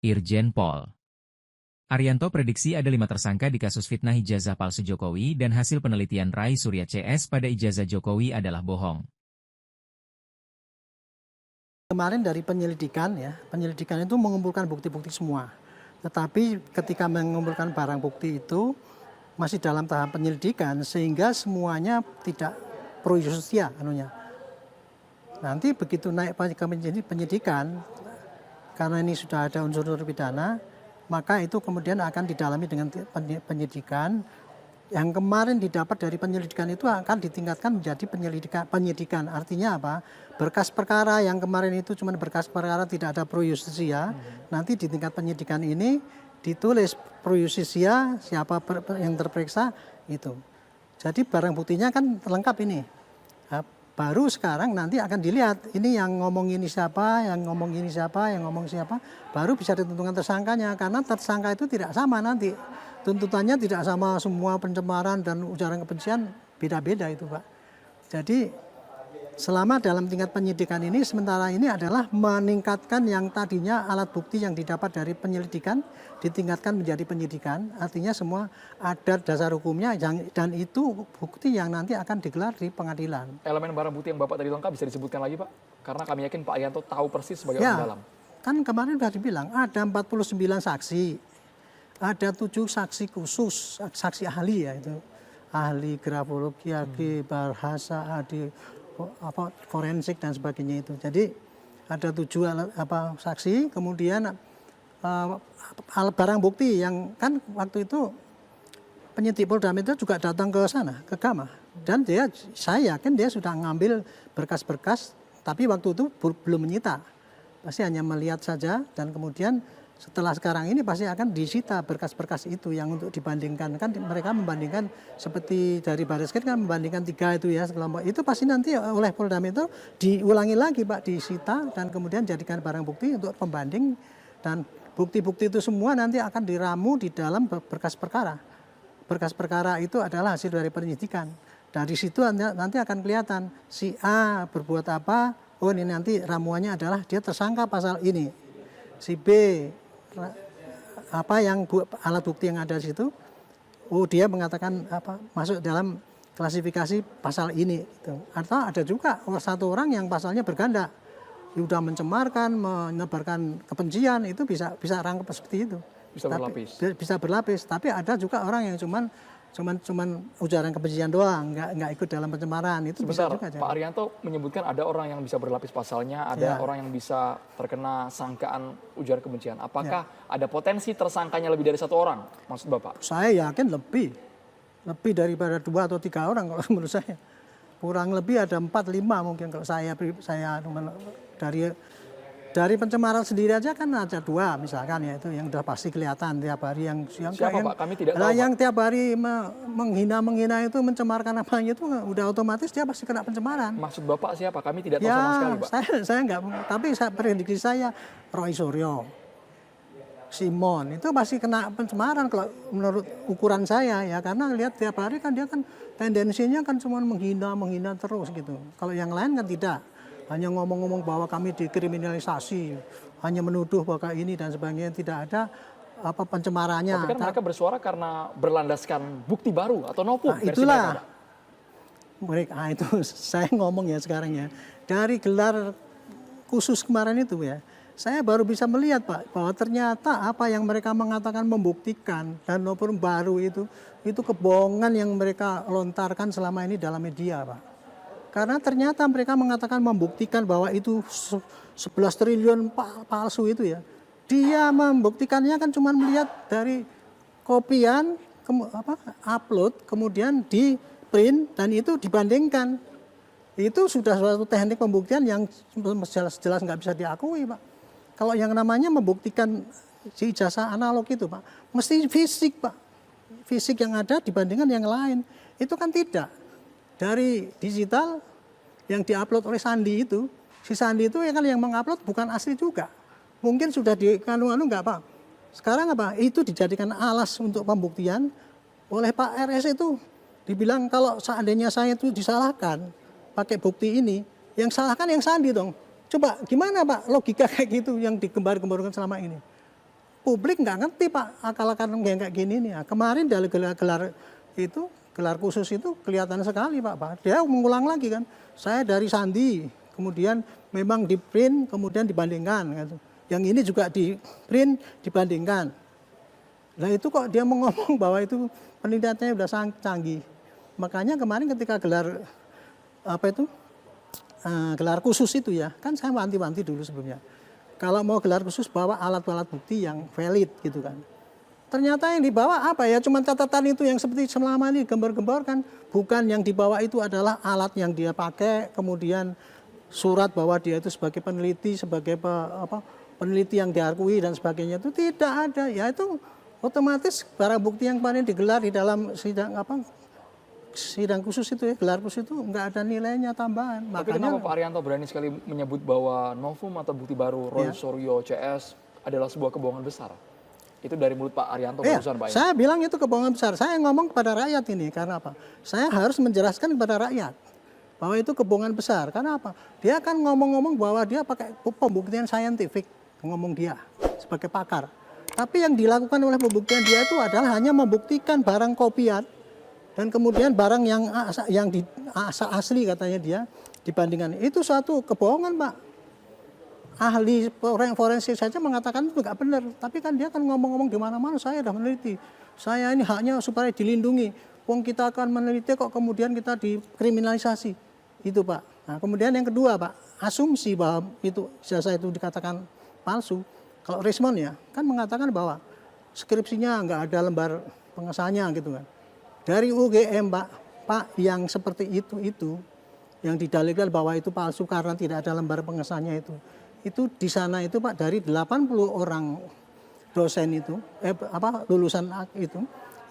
Irjen Pol Arianto prediksi ada 5 tersangka di kasus fitnah ijazah palsu Jokowi dan hasil penelitian Rai Surya CS pada ijazah Jokowi adalah bohong. Kemarin dari penyelidikan itu mengumpulkan bukti-bukti semua. Tetapi ketika mengumpulkan barang bukti itu masih dalam tahap penyelidikan sehingga semuanya tidak pro justia anunya. Nanti begitu naik ke penyidikan, karena ini sudah ada unsur pidana, maka itu kemudian akan didalami dengan penyidikan. Yang kemarin didapat dari penyelidikan itu akan ditingkatkan menjadi penyidikan. Artinya apa? Berkas perkara yang kemarin itu cuma berkas perkara tidak ada pro justisia. Nanti di tingkat penyidikan ini ditulis pro justisia siapa yang terperiksa itu. Jadi barang buktinya kan lengkap ini. Baru sekarang nanti akan dilihat ini yang ngomong ini siapa, yang ngomong ini siapa, yang ngomong siapa. Baru bisa ditentukan tersangkanya karena tersangka itu tidak sama nanti. Tuntutannya tidak sama semua pencemaran dan ujaran kebencian beda-beda itu Pak. Jadi selama dalam tingkat penyidikan ini sementara ini adalah meningkatkan yang tadinya alat bukti yang didapat dari penyelidikan ditingkatkan menjadi penyidikan. Artinya semua ada dasar hukumnya dan itu bukti yang nanti akan digelar di pengadilan. Elemen barang bukti yang Bapak tadi lengkap bisa disebutkan lagi Pak? Karena kami yakin Pak Arianto tahu persis sebagai orang dalam. Kan kemarin sudah dibilang ada 49 saksi. Ada 7 saksi khusus, saksi ahli ya itu. Ahli grafologi, ahli bahasa, ahli forensik dan sebagainya itu. Jadi ada 7 saksi, kemudian barang bukti yang kan waktu itu penyidik Polda Metro juga datang ke sana, ke Gama. Dan saya yakin dia sudah ngambil berkas-berkas, tapi waktu itu belum menyita. Pasti hanya melihat saja dan kemudian setelah sekarang ini pasti akan disita berkas-berkas itu yang untuk dibandingkan. Kan mereka membandingkan seperti dari Bareskrim kan membandingkan 3 itu ya sekelompok. Itu pasti nanti oleh Polda Metro diulangi lagi Pak, disita dan kemudian jadikan barang bukti untuk pembanding. Dan bukti-bukti itu semua nanti akan diramu di dalam berkas perkara. Berkas perkara itu adalah hasil dari penyidikan. Dari situ nanti akan kelihatan si A berbuat apa, oh ini nanti ramuannya adalah dia tersangka pasal ini. Si B apa yang alat bukti yang ada di situ, oh dia mengatakan apa masuk dalam klasifikasi pasal ini. Gitu. Atau ada juga satu orang yang pasalnya berganda, sudah mencemarkan, menyebarkan kebencian itu bisa rangkap seperti itu. Bisa berlapis. Tapi ada juga orang yang cuman ujaran kebencian doang, nggak ikut dalam pencemaran. Itu sebentar, bisa juga. Pak Arianto menyebutkan ada orang yang bisa berlapis pasalnya, ada orang yang bisa terkena sangkaan ujaran kebencian. Apakah ada potensi tersangkanya lebih dari 1 orang, maksud Bapak? Saya yakin lebih daripada 2 atau 3 orang kalau menurut saya. Kurang lebih ada 4-5 mungkin kalau saya dari pencemaran sendiri aja kan ada 2 misalkan ya itu yang udah pasti kelihatan tiap hari yang siapa Pak? Kami tidak tahu. Yang tiap hari menghina itu mencemarkan apanya itu udah otomatis dia pasti kena pencemaran. Maksud Bapak siapa? Kami tidak tahu sama sekali Pak. Saya enggak, tapi prediksi saya Roy Suryo, Simon itu pasti kena pencemaran kalau menurut ukuran saya ya karena lihat tiap hari kan dia kan tendensinya kan cuma menghina terus gitu. Kalau yang lain kan tidak. Hanya ngomong-ngomong bahwa kami dikriminalisasi, hanya menuduh bahwa ini dan sebagainya, tidak ada apa pencemarannya. Tapi kan mereka bersuara karena berlandaskan bukti baru atau novum. Nah, itulah mereka itu saya ngomong ya sekarang ya dari gelar khusus kemarin itu ya saya baru bisa melihat Pak bahwa ternyata apa yang mereka mengatakan membuktikan dan novum baru itu kebohongan yang mereka lontarkan selama ini dalam media Pak. Karena ternyata mereka mengatakan membuktikan bahwa itu 11 triliun palsu itu ya. Dia membuktikannya kan cuma melihat dari kopian, upload, kemudian di print dan itu dibandingkan. Itu sudah suatu teknik pembuktian yang jelas nggak bisa diakui Pak. Kalau yang namanya membuktikan si ijazah analog itu Pak, mesti fisik Pak. Fisik yang ada dibandingkan yang lain. Itu kan tidak. Dari digital yang diupload oleh Sandi itu, si Sandi itu ya kan yang mengupload bukan asli juga. Mungkin sudah di enggak Pak. Sekarang apa? Itu dijadikan alas untuk pembuktian oleh Pak RS itu. Dibilang kalau seandainya saya itu disalahkan pakai bukti ini, yang salahkan yang Sandi dong. Coba gimana Pak logika kayak gitu yang digembar-gemborkan selama ini? publik nggak ngerti Pak akal-akalan kayak gini nih. Kemarin dari gelar khusus itu kelihatan sekali Pak. Dia mengulang lagi kan. Saya dari Sandi, kemudian memang di print, kemudian dibandingkan. Gitu. Yang ini juga di print, dibandingkan. Nah itu kok dia mau ngomong bahwa itu penelitiannya udah sangat canggih. Makanya kemarin ketika gelar gelar khusus itu ya, kan saya wanti-wanti dulu sebelumnya. Kalau mau gelar khusus bawa alat-alat bukti yang valid gitu kan. Ternyata yang dibawa apa ya, cuma catatan itu yang seperti selama ini gembor-gembor kan. Bukan yang dibawa itu adalah alat yang dia pakai, kemudian surat bahwa dia itu sebagai peneliti, sebagai peneliti yang diakui dan sebagainya itu tidak ada. Ya itu otomatis barang bukti yang kemarin digelar di dalam sidang khusus itu ya, gelar khusus itu nggak ada nilainya tambahan. Tapi kenapa Pak Arianto berani sekali menyebut bahwa novum atau bukti baru Roy Suryo CS adalah sebuah kebohongan besar? Itu dari mulut Pak Arianto barusan Pak. Saya bilang itu kebohongan besar. Saya ngomong kepada rakyat ini karena apa? Saya harus menjelaskan kepada rakyat bahwa itu kebohongan besar. Karena apa? Dia kan ngomong-ngomong bahwa dia pakai pembuktian saintifik, ngomong dia sebagai pakar. Tapi yang dilakukan oleh pembuktian dia itu adalah hanya membuktikan barang kopian dan kemudian barang yang asli katanya dia dibandingkan. Itu suatu kebohongan Pak. Ahli forensik saja mengatakan itu nggak benar. Tapi kan dia kan ngomong-ngomong di mana-mana, saya sudah meneliti. Saya ini haknya supaya dilindungi. Wong kita akan meneliti kok kemudian kita dikriminalisasi. Itu Pak. Nah kemudian yang kedua Pak, asumsi bahwa itu ijazah itu dikatakan palsu. Kalau Rismon ya kan mengatakan bahwa skripsinya nggak ada lembar pengesahannya gitu kan. Dari UGM Pak yang seperti itu yang didalilkan bahwa itu palsu karena tidak ada lembar pengesahannya itu di sana itu Pak dari 80 orang dosen itu lulusan itu 50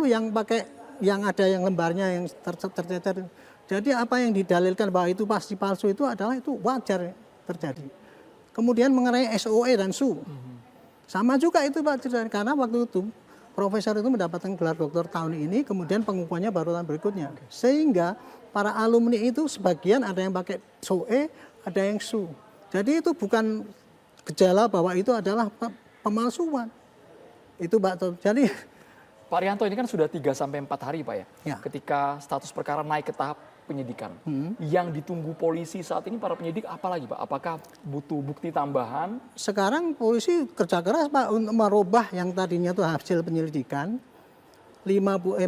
yang pakai yang ada yang lembarnya yang tercecer. Jadi apa yang didalilkan bahwa itu pasti palsu itu adalah itu wajar terjadi. Kemudian mengenai SOE dan SU. Sama juga itu Pak, karena waktu itu profesor itu mendapatkan gelar doktor tahun ini, kemudian pengukuhannya baru tahun berikutnya. Sehingga para alumni itu sebagian ada yang pakai SOE, ada yang SU. Jadi itu bukan gejala bahwa itu adalah pemalsuan. Itu Pak. Jadi Pak Arianto ini kan sudah 3-4 hari Pak ya. Ketika status perkara naik ke tahap penyidikan. Yang ditunggu polisi saat ini para penyidik apa lagi Pak? Apakah butuh bukti tambahan? Sekarang polisi kerja keras Pak untuk merubah yang tadinya itu hasil penyelidikan. 49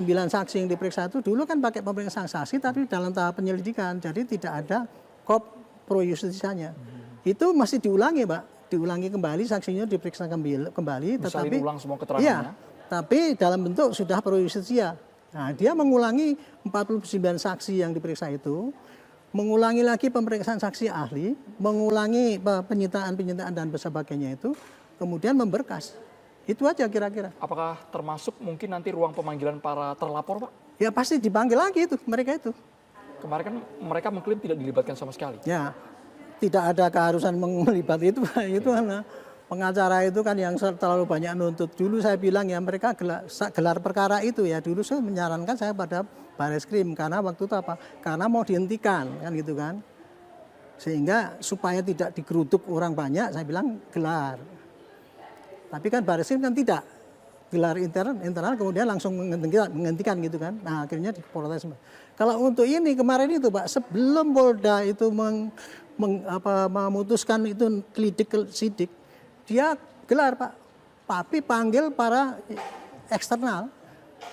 saksi yang diperiksa itu dulu kan pakai pemeriksaan saksi tapi dalam tahap penyelidikan. Jadi tidak ada kop pro justisianya. Itu masih diulangi Pak. Diulangi kembali saksinya diperiksa kembali. Tetapi ulang semua keterangannya? Iya, tapi dalam bentuk sudah pro justisia. Nah, dia mengulangi 49 saksi yang diperiksa itu, mengulangi lagi pemeriksaan saksi ahli, mengulangi penyitaan dan sebagainya itu, kemudian memberkas. Itu aja kira-kira. Apakah termasuk mungkin nanti ruang pemanggilan para terlapor Pak? Ya pasti dipanggil lagi itu, mereka itu. Kemarin kan mereka mengklaim tidak dilibatkan sama sekali. Ya, tidak ada keharusan melibat itu, Pak. Itu karena pengacara itu kan yang terlalu banyak nuntut. Dulu saya bilang ya mereka gelar perkara itu ya dulu saya menyarankan saya pada Bareskrim karena waktu itu apa? Karena mau dihentikan kan gitu kan. Sehingga supaya tidak digeruduk orang banyak saya bilang gelar. Tapi kan Bareskrim kan tidak. Gelar internal kemudian langsung menghentikan gitu kan. Nah akhirnya diprotes. Kalau untuk ini kemarin itu Pak sebelum Polda itu memutuskan itu sidik dia gelar Pak, tapi panggil para eksternal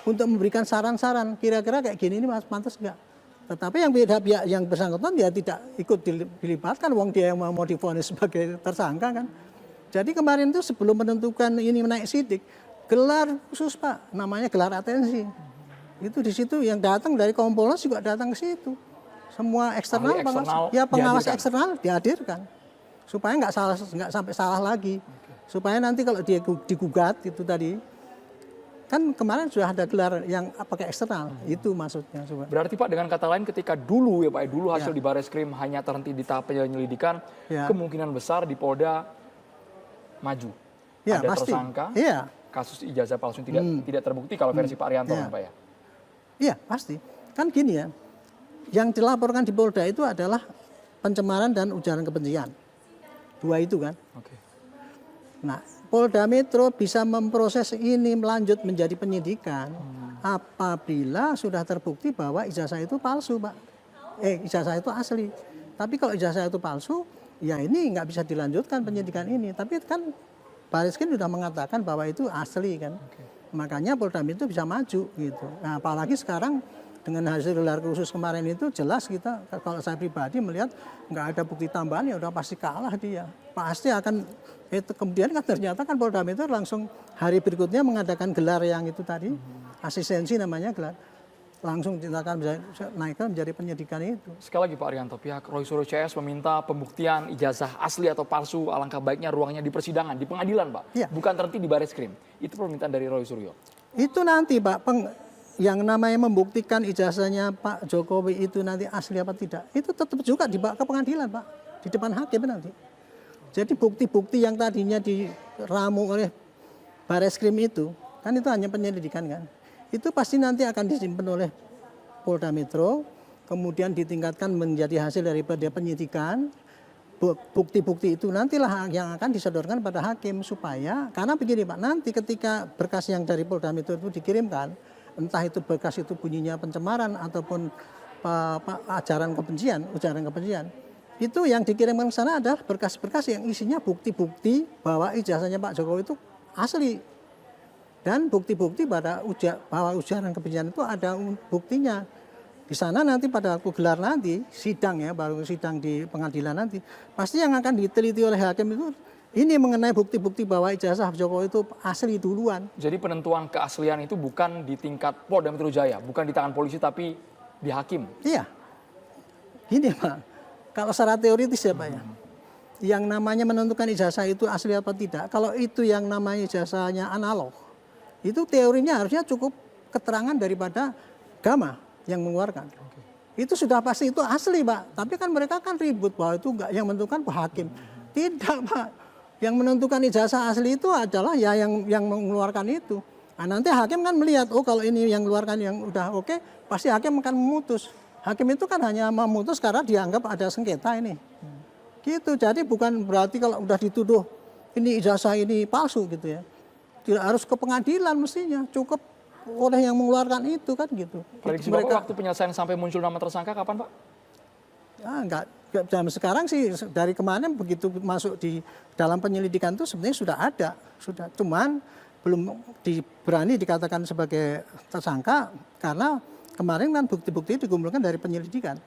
untuk memberikan saran-saran. Kira-kira kayak gini ini pantas enggak? Tetapi yang beda pihak yang bersangkutan dia tidak ikut dilibatkan, wong dia yang mau divonis sebagai tersangka kan. Jadi kemarin itu sebelum menentukan ini naik sidik, gelar khusus Pak, namanya gelar atensi. Itu di situ yang datang dari Kompolnas juga datang ke situ. Semua eksternal pengawas eksternal dihadirkan. Supaya nggak sampai salah lagi. Supaya nanti kalau dia digugat itu tadi kan kemarin sudah ada gelar yang pakai eksternal itu maksudnya. Berarti Pak dengan kata lain ketika dulu ya Pak dulu hasil di Bareskrim hanya terhenti di tahap penyelidikan kemungkinan besar di Polda maju ada pasti. Tersangka kasus ijazah palsu tidak terbukti kalau versi Pak Arianto kan Pak ya. Iya pasti kan gini ya yang dilaporkan di Polda itu adalah pencemaran dan ujaran kebencian. Dua itu kan. Oke. Nah, Polda Metro bisa memproses ini melanjut menjadi penyidikan apabila sudah terbukti bahwa ijazah itu palsu, Pak. Ijazah itu asli. Tapi kalau ijazah itu palsu, ya ini nggak bisa dilanjutkan penyidikan ini. Tapi kan Barizkrim sudah mengatakan bahwa itu asli kan. Makanya Polda Metro bisa maju gitu. Nah, apalagi sekarang dengan hasil gelar khusus kemarin itu jelas kita, kalau saya pribadi melihat nggak ada bukti tambahan, ya udah pasti kalah dia. Pasti akan kemudian kan ternyata kan Polda Metro langsung hari berikutnya mengadakan gelar yang itu tadi, asistensi namanya gelar. Langsung kita akan naikkan menjadi penyidikan itu. Sekali lagi Pak Arianto, pihak Roy Suryo CS meminta pembuktian ijazah asli atau palsu, alangkah baiknya ruangnya di persidangan, di pengadilan Pak. Ya. Bukan terhenti di Barizkrim. Itu permintaan dari Roy Suryo. Itu nanti Pak, yang namanya membuktikan ijazahnya Pak Jokowi itu nanti asli apa tidak, itu tetap juga dibawa ke pengadilan Pak, di depan hakim nanti. Jadi bukti-bukti yang tadinya diramu oleh Barizkrim itu, kan itu hanya penyelidikan kan. Itu pasti nanti akan disimpan oleh Polda Metro, kemudian ditingkatkan menjadi hasil daripada penyidikan. Bukti-bukti itu nantilah yang akan disodorkan pada hakim supaya, karena begini Pak, nanti ketika berkas yang dari Polda Metro itu dikirimkan, entah itu berkas itu bunyinya pencemaran ataupun ujaran kebencian, itu yang dikirimkan ke sana adalah berkas-berkas yang isinya bukti-bukti bahwa ijazahnya Pak Jokowi itu asli. Dan bukti-bukti bahwa ujaran kebencian itu ada buktinya. Di sana nanti pada waktu gelar nanti, sidang ya, baru sidang di pengadilan nanti, pasti yang akan diteliti oleh hakim itu ini mengenai bukti-bukti bahwa ijazah Jokowi itu asli duluan. Jadi penentuan keaslian itu bukan di tingkat Polda Metro Jaya, bukan di tangan polisi tapi di hakim. Iya. Gini Pak, kalau secara teoritis ya Pak ya, yang namanya menentukan ijazah itu asli apa tidak, kalau itu yang namanya ijazahnya analog, itu teorinya harusnya cukup keterangan daripada Gama yang mengeluarkan. Itu sudah pasti itu asli Pak. Tapi kan mereka kan ribut bahwa itu enggak yang menentukan hakim. Tidak Pak. Yang menentukan ijazah asli itu adalah ya yang mengeluarkan itu. Nah, nanti hakim kan melihat, oh kalau ini yang mengeluarkan yang udah oke, pasti hakim akan memutus. Hakim itu kan hanya memutus karena dianggap ada sengketa ini. Gitu. Jadi bukan berarti kalau udah dituduh ini ijazah ini palsu gitu ya. Tidak harus ke pengadilan mestinya, cukup oleh yang mengeluarkan itu kan gitu. Prediksi Bapak waktu penyelesaian sampai muncul nama tersangka kapan Pak? Ya enggak, jam sekarang sih dari kemarin begitu masuk di dalam penyelidikan itu sebenarnya sudah. Cuman belum berani dikatakan sebagai tersangka karena kemarin kan bukti-bukti dikumpulkan dari penyelidikan.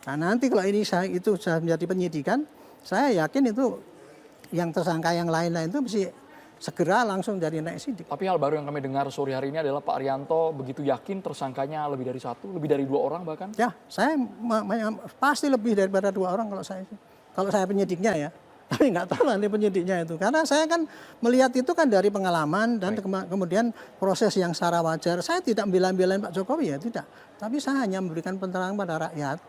Nah nanti kalau ini itu sudah menjadi penyidikan, saya yakin itu yang tersangka yang lain-lain itu mesti segera langsung dari naik sidik. Tapi hal baru yang kami dengar sore hari ini adalah Pak Arianto begitu yakin tersangkanya lebih dari satu, lebih dari 2 orang bahkan? Ya, saya pasti lebih daripada 2 orang kalau saya. Kalau saya penyidiknya ya. Tapi nggak tahu nanti penyidiknya itu. Karena saya kan melihat itu kan dari pengalaman dan kemudian proses yang secara wajar. Saya tidak bela-belain Pak Jokowi ya, tidak. Tapi saya hanya memberikan penerangan pada rakyat.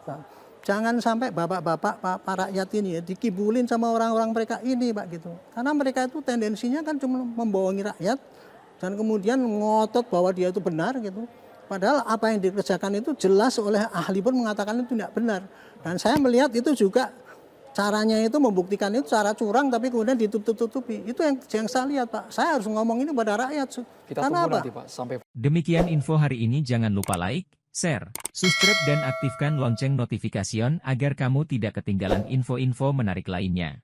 Jangan sampai bapak-bapak Pak rakyat ini ya dikibulin sama orang-orang mereka ini Pak gitu. Karena mereka itu tendensinya kan cuma membohongi rakyat dan kemudian ngotot bahwa dia itu benar gitu. Padahal apa yang dikerjakan itu jelas oleh ahli pun mengatakan itu tidak benar. Dan saya melihat itu juga caranya itu membuktikan itu cara curang tapi kemudian ditutup-tutupi. Itu yang saya lihat Pak. Saya harus ngomong ini pada rakyat. Kita tunggu nanti Pak sampai. Demikian info hari ini, jangan lupa like, share, subscribe dan aktifkan lonceng notification agar kamu tidak ketinggalan info-info menarik lainnya.